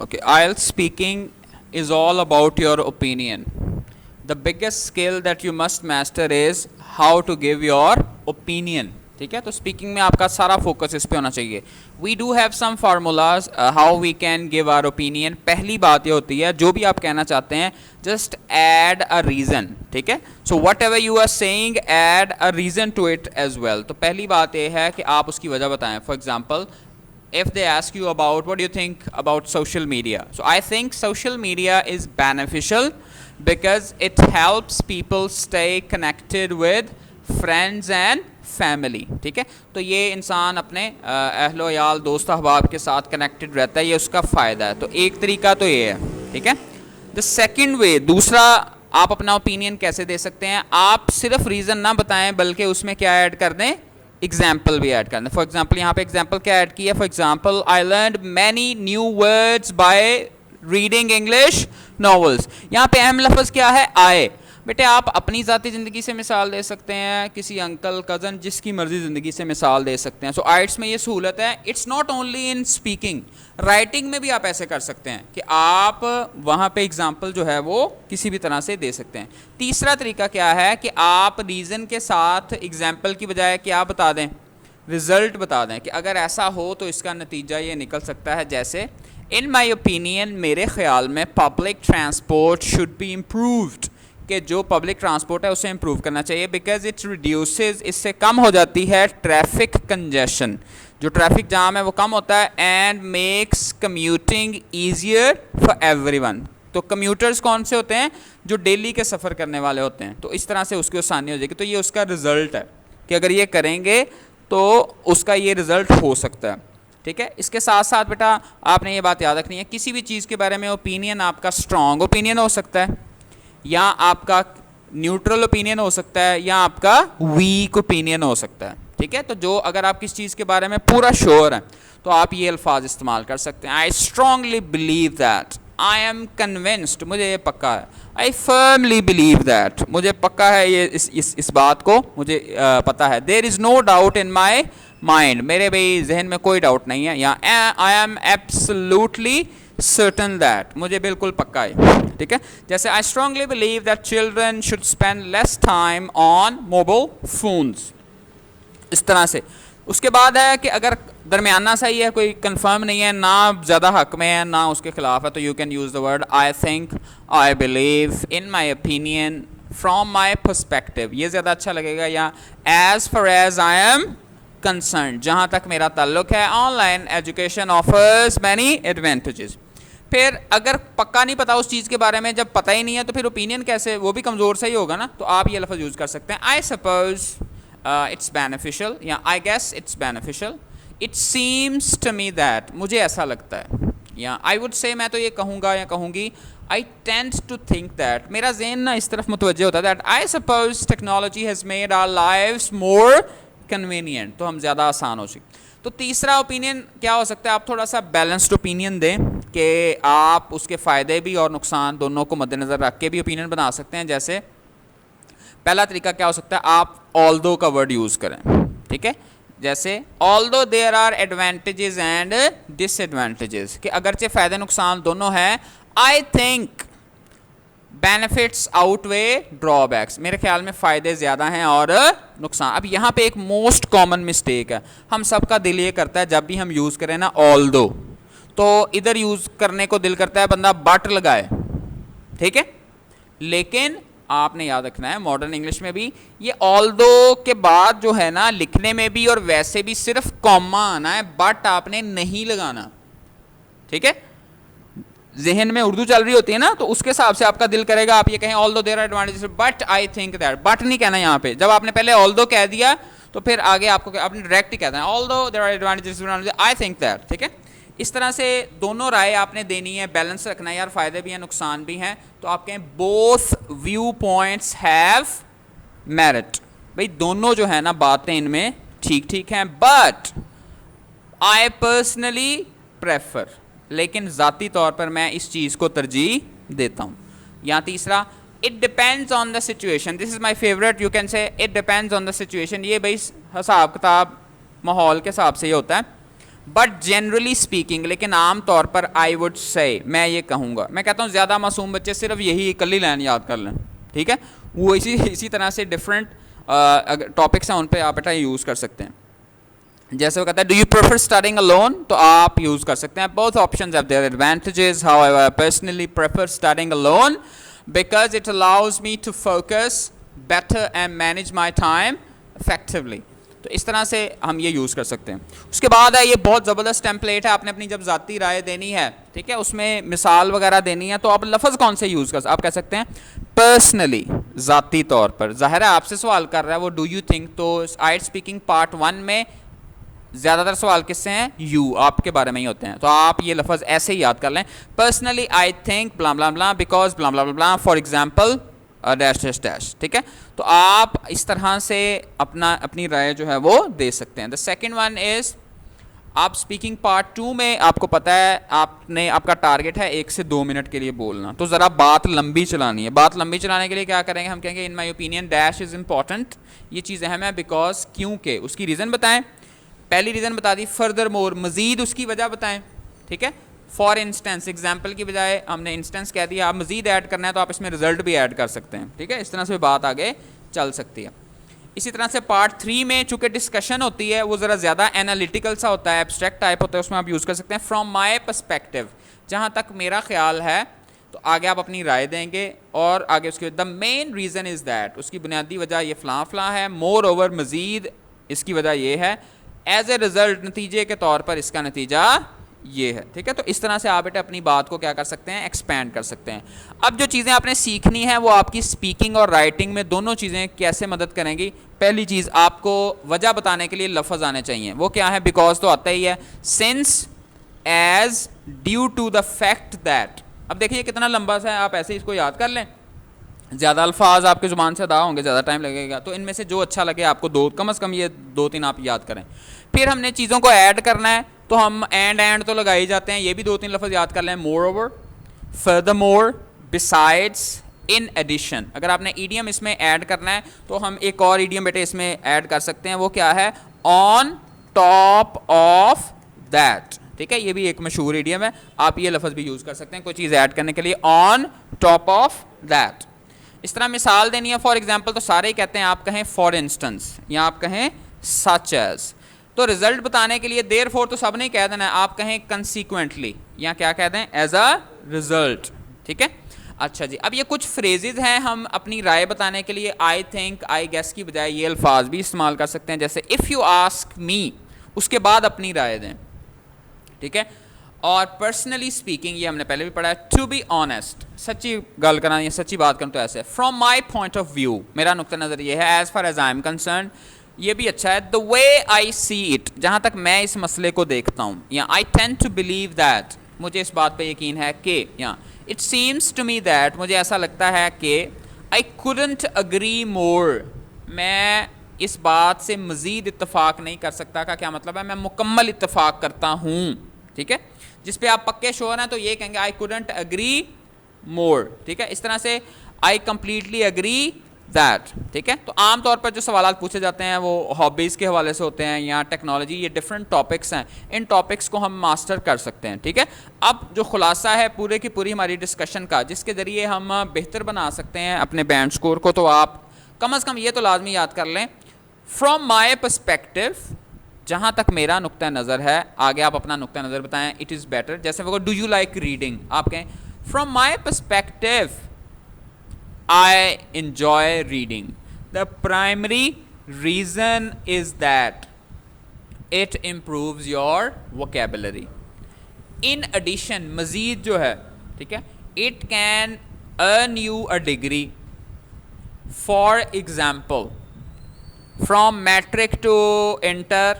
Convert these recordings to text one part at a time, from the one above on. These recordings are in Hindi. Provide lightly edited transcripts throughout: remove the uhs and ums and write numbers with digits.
Okay, IELTS speaking is all about your opinion. The biggest skill that you must master is how to give your opinion. ठीक है, तो स्पीकिंग में आपका सारा फोकस इस पे होना चाहिए. We do have some formulas how we can give our opinion. पहली बात ये होती है, जो भी आप कहना चाहते हैं जस्ट ऐड अ रीज़न. ठीक है, so whatever you are saying add a reason to it as well. तो पहली बात ये है कि आप उसकी वजह बताएं. For example, if they ask you about what do you think about social media, so I think social media is beneficial because it helps people stay connected with friends and family. ठीक है, तो ये इंसान अपने अहलो याल दोस्त अहबाब के साथ कनेक्टेड रहता है, ये उसका फ़ायदा है. तो एक तरीका तो ये है. ठीक है, द सेकेंड वे, दूसरा आप अपना ओपिनियन कैसे दे सकते हैं. आप सिर्फ रीज़न ना बताएं बल्कि उसमें क्या ऐड कर दें, एग्जाम्पल भी ऐड करना. फॉर एग्जाम्पल यहाँ पे एग्जाम्पल क्या ऐड किया. For example, I learn many new words by reading English novels. यहाँ पे अहम लफ्ज़ क्या है, आए. बेटे आप अपनी ज़ाती ज़िंदगी से मिसाल दे सकते हैं, किसी अंकल कज़न जिसकी मर्ज़ी ज़िंदगी से मिसाल दे सकते हैं. सो आइट्स में ये सहूलत है. It's not only in speaking, writing में भी आप ऐसे कर सकते हैं कि आप वहाँ पे एग्जाम्पल जो है वो किसी भी तरह से दे सकते हैं. तीसरा तरीका क्या है कि आप रीज़न के साथ एग्जाम्पल की बजाय क्या बता दें, रिज़ल्ट बता दें कि अगर ऐसा हो तो इसका नतीजा ये निकल सकता है. जैसे इन माई ओपिनियन, मेरे ख्याल में public transport should be improved, कि जो पब्लिक ट्रांसपोर्ट है उसे इम्प्रूव करना चाहिए. बिकॉज इट रिड्यूसेस, इससे कम हो जाती है ट्रैफिक कंजेशन, जो ट्रैफिक जाम है वो कम होता है. And makes commuting easier for everyone. तो कम्यूटर्स कौन से होते हैं, जो डेली के सफ़र करने वाले होते हैं. तो इस तरह से उसकी आसानी हो जाएगी. तो ये उसका रिज़ल्ट है कि अगर ये करेंगे तो उसका ये रिज़ल्ट हो सकता है. ठीक है, इसके साथ साथ बेटा आपने ये बात याद रखनी है, किसी भी चीज़ के बारे में ओपिनियन आपका स्ट्रॉन्ग ओपिनियन हो सकता है, या आपका न्यूट्रल ओपिनियन हो सकता है, या आपका वीक ओपिनियन हो सकता है. ठीक है, तो जो अगर आप किस चीज़ के बारे में पूरा श्योर हैं तो आप ये अल्फाज इस्तेमाल कर सकते हैं. आई strongly believe that, I am convinced, मुझे ये पक्का है. आई फर्मली बिलीव दैट, मुझे पक्का है ये इस बात को मुझे पता है. There is no doubt in my mind, मेरे भाई जहन में कोई डाउट नहीं है. या I am absolutely certain that, मुझे बिल्कुल पक्का है. ठीक है, जैसे I strongly believe that children should spend less time on mobile phones. इस तरह से. उसके बाद है कि अगर दरमियाना सही है, कोई कंफर्म नहीं है, ना ज़्यादा हक में है ना उसके खिलाफ है, तो you can use the word I think, I believe, in my opinion, from my perspective. ये ज़्यादा अच्छा लगेगा. या as far as I am concern, जहाँ तक मेरा ताल्लुक है, online education offers many advantages. फिर अगर पक्का नहीं पता उस चीज़ के बारे में, जब पता ही नहीं है तो फिर ओपिनियन कैसे, वो भी कमज़ोर सही होगा ना. तो आप ये लफ्ज़ यूज़ कर सकते हैं, आई सपोज इट्स बेनिफिशियल, या I guess it's beneficial, it seems to me that, मुझे ऐसा लगता है. या आई वुड से, मैं तो ये कहूँगा या कहूँगी, I tend to think that, मेरा ज़हन ना इस तरफ मुतवज्जे होता है. That I suppose technology has made our lives more convenient, तो हम ज़्यादा आसान हो सके. तो तीसरा ओपिनियन क्या हो सकता है, आप थोड़ा सा बैलेंस्ड ओपिनियन दें कि आप उसके फ़ायदे भी और नुकसान दोनों को मद्देनज़र रख के भी ओपिनियन बना सकते हैं. जैसे पहला तरीका क्या हो सकता है, आप ऑल्दो का वर्ड यूज़ करें. ठीक है, जैसे although there are advantages and disadvantages, कि अगरचे फ़ायदे नुकसान दोनों हैं, I think benefits outweigh drawbacks, मेरे ख्याल में फ़ायदे ज़्यादा हैं और नुकसान. अब यहाँ पे एक मोस्ट कॉमन मिस्टेक है, हम सबका दिल ये करता है जब भी हम यूज़ करें ना ऑल्दो, तो इधर यूज़ करने को दिल करता है बंदा बट लगाए. ठीक है, लेकिन आपने याद रखना है मॉडर्न इंग्लिश में भी ये ऑल्दो के बाद जो है ना, लिखने में भी और वैसे भी सिर्फ कॉमा आना है, बट आपने नहीं लगाना. ठीक है, जहन में उर्दू चल रही होती है ना, तो उसके हिसाब से आपका दिल करेगा आप ये कहें although there are advantages but I think that. But नहीं कहना यहाँ पे, जब आपने पहले ऑल्दो कह दिया तो फिर आगे आपको आपने डायरेक्ट ही कहना है although there are advantages I think that. ठीक है, इस तरह से दोनों राय आपने देनी है, बैलेंस रखना है. यार फ़ायदे भी हैं नुकसान भी हैं, तो आप कहें both view points have merit. भाई दोनों जो है ना बातें इनमें ठीक ठीक हैं, बट आई पर्सनली प्रेफर, लेकिन ज़ाती तौर पर मैं इस चीज़ को तरजीह देता हूँ. या तीसरा, it depends on the situation, this is my favourite, you can say it depends on the situation. ये भाई हिसाब किताब माहौल के हिसाब से ये होता है. बट जनरली स्पीकिंग, लेकिन आम तौर पर आई वुड से, मैं ये कहूँगा, मैं कहता हूँ ज़्यादा मासूम बच्चे सिर्फ यही इकल्ली लाइन याद कर लें, ठीक है। वो इसी तरह से डिफरेंट टॉपिक्स हैं उन पे आप बेटा यूज़ कर सकते हैं। जैसे वो कहता है do you prefer studying alone, तो आप यूज़ कर सकते हैं। Both options have their advantages, however I personally prefer studying alone because it allows me to focus better and manage my time effectively. तो इस तरह से हम ये यूज़ कर सकते हैं। उसके बाद है ये बहुत ज़बरदस्त टेम्पलेट है, आपने अपनी जब ज़ाती राय देनी है, ठीक है, उसमें मिसाल वगैरह देनी है, तो आप लफ्ज़ कौन से यूज़ कर, आप कह सकते हैं पर्सनली, ज़ाती तौर पर। ज़ाहिर है आपसे सवाल कर रहा है वो डू यू थिंक, तो आइट स्पीकिंग पार्ट 1 में ज़्यादातर सवाल किससे हैं, यू, आपके बारे में ही होते हैं। तो आप ये लफ्ज़ ऐसे ही याद कर लें, personally I think blah blah blah because blah blah blah for example dash dash dash, ठीक है। तो आप इस तरह से अपनी राय जो है वो दे सकते हैं। द सेकेंड वन इज़ आप स्पीकिंग पार्ट 2 में आपको पता है आपका टारगेट है 1 से 2 मिनट के लिए बोलना, तो ज़रा बात लंबी चलानी है। बात लंबी चलाने के लिए क्या करेंगे, हम कहेंगे in my opinion dash is important, ये चीज़ अहम है बिकॉज, क्योंकि, उसकी रीज़न बताएं, पहली रीज़न बता दी, फर्दर मोर, मज़ीद उसकी वजह बताएं, ठीक है। फॉर इंस्टेंस, एग्जाम्पल की बजाय हमने इंस्टेंस कह दिया, आप मज़ीद ऐड करना है तो आप इसमें रिजल्ट भी ऐड कर सकते हैं, ठीक है। इस तरह से बात आगे चल सकती है। इसी तरह से पार्ट 3 में चूँकि डिस्कशन होती है वो ज़रा ज़्यादा एनालिटिकल सा होता है, एब्स्ट्रैक्ट टाइप होता है, उसमें आप यूज़ कर सकते हैं फ्रॉम माई पर्सपेक्टिव, जहाँ तक मेरा ख्याल है, तो आगे आप अपनी राय देंगे और आगे उसके the main reason is that, उसकी बुनियादी वजह ये फ़लाँ फ़लाँ है, मोर ओवर मज़ीद इसकी वजह ये है, एज ए रिज़ल्ट नतीजे के तौर पर इसका नतीजा ये है, ठीक है। तो इस तरह से आप बेटा अपनी बात को क्या कर सकते हैं, एक्सपैंड कर सकते हैं। अब जो चीज़ें आपने सीखनी है वो आपकी स्पीकिंग और राइटिंग में दोनों चीज़ें कैसे मदद करेंगी। पहली चीज़, आपको वजह बताने के लिए लफ्ज़ आने चाहिए, वो क्या है, बिकॉज तो आता ही है, since, as, due to the fact that. अब देखिए कितना लंबा सा है, आप ऐसे इसको याद कर लें, ज़्यादा अल्फाज आपकी ज़ुबान से अदा होंगे, ज़्यादा टाइम लगेगा, तो इनमें से जो अच्छा लगे आपको दो, कम से कम ये 2-3 आप याद करें। फिर हमने चीज़ों को ऐड करना है, तो हम एंड तो लगा ही जाते हैं, ये भी 2-3 लफ्ज़ याद कर लें, moreover, furthermore, besides, in addition. अगर आपने ईडियम इसमें ऐड करना है तो हम एक और ईडियम बेटे इसमें ऐड कर सकते हैं, वो क्या है, ऑन टॉप ऑफ दैट, ठीक है। ये भी एक मशहूर ईडियम है, आप ये लफ्ज़ भी यूज़ कर सकते हैं कोई चीज़ ऐड करने के लिए, ऑन टॉप ऑफ दैट। इस तरह मिसाल देनी है, फॉर एग्जाम्पल, तो सारे ही कहते हैं, आप कहें फॉर इंस्टेंस या आप कहें सच एज। तो रिजल्ट बताने के लिए देयर फोर तो सब ने कह देना है, आप कहें कंसिक्वेंटली या क्या कह दें, एज अ रिजल्ट, ठीक है। अच्छा जी, अब ये कुछ फ्रेजेज हैं, हम अपनी राय बताने के लिए आई थिंक, आई गेस की बजाय ये अल्फाज भी इस्तेमाल कर सकते हैं, जैसे इफ़ यू आस्क मी, उसके बाद अपनी राय दें, ठीक है। और पर्सनली स्पीकिंग, ये हमने पहले भी पढ़ा है, टू बी ऑनेस्ट, सच्ची गल करना या सच्ची बात करूँ तो ऐसे, from my point of view, मेरा नुक्ता नज़र ये है, as far as I am concern, ये भी अच्छा है, the way I see it, जहाँ तक मैं इस मसले को देखता हूँ, या I tend to believe that, मुझे इस बात पे यकीन है कि, या it seems to me that, मुझे ऐसा लगता है कि, आई कुडंट अग्री मोर, मैं इस बात से मज़ीद इत्तफाक नहीं कर सकता, का क्या मतलब है, मैं मुकम्मल इत्तफाक करता हूँ, ठीक है। जिस पे आप पक्के श्योर हैं तो ये कहेंगे आई कुडंट अग्री मोर, ठीक है। इस तरह से आई कंप्लीटली अग्री दैट, ठीक है। तो आमतौर पर जो सवाल पूछे जाते हैं वो हॉबीज़ के हवाले से होते हैं या टेक्नोलॉजी, ये डिफरेंट टॉपिक्स हैं, इन टॉपिक्स को हम मास्टर कर सकते हैं, ठीक है। अब जो खुलासा है पूरे की पूरी हमारी डिस्कशन का, जिसके ज़रिए हम बेहतर बना सकते हैं अपने बैंड स्कोर को, तो आप कम से कम ये तो लाजमी याद कर लें, फ्रॉम माई पर्सपेक्टिव, जहाँ तक मेरा नुक्ता नज़र है, आगे आप अपना नुक्ता नज़र बताएं, इट इज़ बेटर। जैसे वो डू यू लाइक रीडिंग, आप कहें from my perspective I enjoy reading, the primary reason is that it improves your vocabulary. In addition, मज़ीद जो है, ठीक है, it can earn you a degree, for example, from matric to inter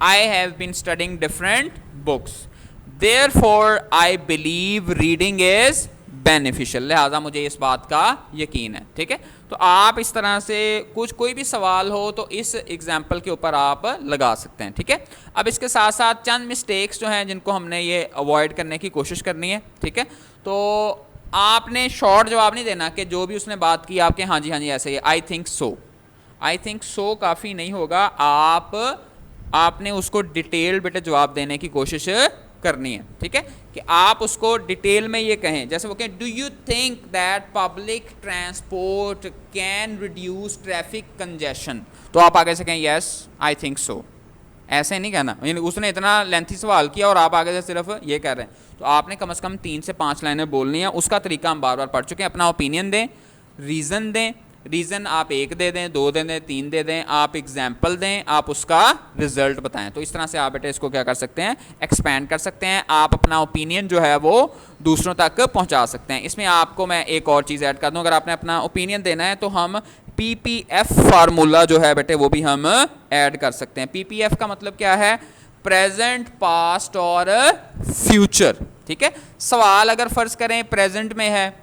I have been studying different books, therefore I believe reading is beneficial, लिहाजा मुझे इस बात का यकीन है, ठीक है। तो आप इस तरह से कोई भी सवाल हो तो इस एग्जाम्पल के ऊपर आप लगा सकते हैं, ठीक है। अब इसके साथ साथ चंद मिस्टेक्स जो हैं जिनको हमने ये अवॉइड करने की कोशिश करनी है, ठीक है। तो आपने शॉर्ट जवाब नहीं देना कि जो भी उसने बात की आपके हाँ जी ऐसे ही, I think so, I think so काफ़ी नहीं होगा, आप आपने उसको डिटेल बेटे जवाब देने की कोशिश करनी है, ठीक है, कि आप उसको डिटेल में ये कहें। जैसे वो कहें, do you think that public transport can reduce traffic congestion, तो आप आगे से कहें यस आई थिंक सो। ऐसे नहीं कहना, यानी उसने इतना लेंथी सवाल किया और आप आगे से सिर्फ ये कह रहे हैं, तो आपने कम से कम 3 से 5 लाइनें बोलनी है। उसका तरीका हम बार बार पढ़ चुके हैं। अपना ओपिनियन दें, रीज़न दें, रीज़न आप 1 दे दें, 2 दे दें, 3 दे दें, आप एग्जाम्पल दें, आप उसका रिजल्ट बताएं। तो इस तरह से आप बेटे इसको क्या कर सकते हैं, एक्सपैंड कर सकते हैं। आप अपना ओपिनियन जो है वो दूसरों तक पहुंचा सकते हैं। इसमें आपको मैं एक और चीज़ ऐड कर दूं, अगर आपने अपना ओपिनियन देना है तो हम PPF फार्मूला जो है बेटे वो भी हम ऐड कर सकते हैं। PPF का मतलब क्या है, प्रेजेंट, पास्ट और फ्यूचर, ठीक है। सवाल अगर फर्ज करें प्रेजेंट में है,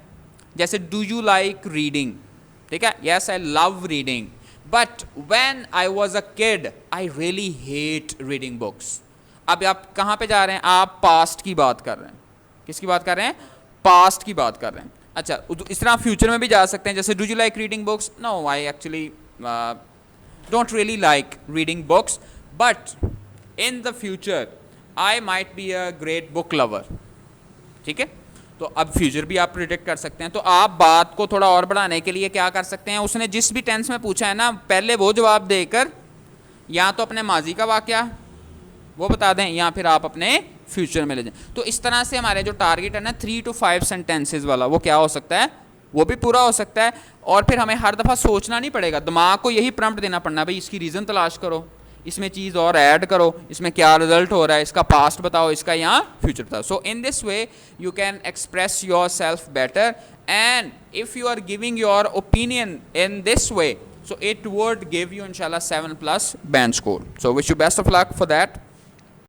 जैसे डू यू लाइक रीडिंग, ठीक है, yes I love reading, but when I was a kid I really hate reading books. अब आप कहाँ पे जा रहे हैं, आप पास्ट की बात कर रहे हैं। किसकी बात कर रहे हैं, पास्ट की बात कर रहे हैं। अच्छा, इस तरह फ्यूचर में भी जा सकते हैं, जैसे do you like reading books, no I actually don't really like reading books, but in the future I might be a great book lover, ठीक है। तो अब फ्यूचर भी आप प्रिडिक्ट कर सकते हैं। तो आप बात को थोड़ा और बढ़ाने के लिए क्या कर सकते हैं, उसने जिस भी टेंस में पूछा है ना, पहले वो जवाब देकर या तो अपने माजी का वाकया वो बता दें या फिर आप अपने फ्यूचर में ले जाएं। तो इस तरह से हमारे जो टारगेट है ना 3 to 5 सेंटेंसेस वाला, वो क्या हो सकता है, वो भी पूरा हो सकता है। और फिर हमें हर दफ़ा सोचना नहीं पड़ेगा, दिमाग को यही प्रॉम्प्ट देना पड़ना, भाई इसकी रीज़न तलाश करो, इसमें चीज़ और ऐड करो, इसमें क्या रिजल्ट हो रहा है, इसका पास्ट बताओ, इसका यहाँ फ्यूचर बताओ। So in this way you can express yourself better, and if you are giving your opinion in this way, so it would give you inshallah 7+ band score. So wish you best of luck for that.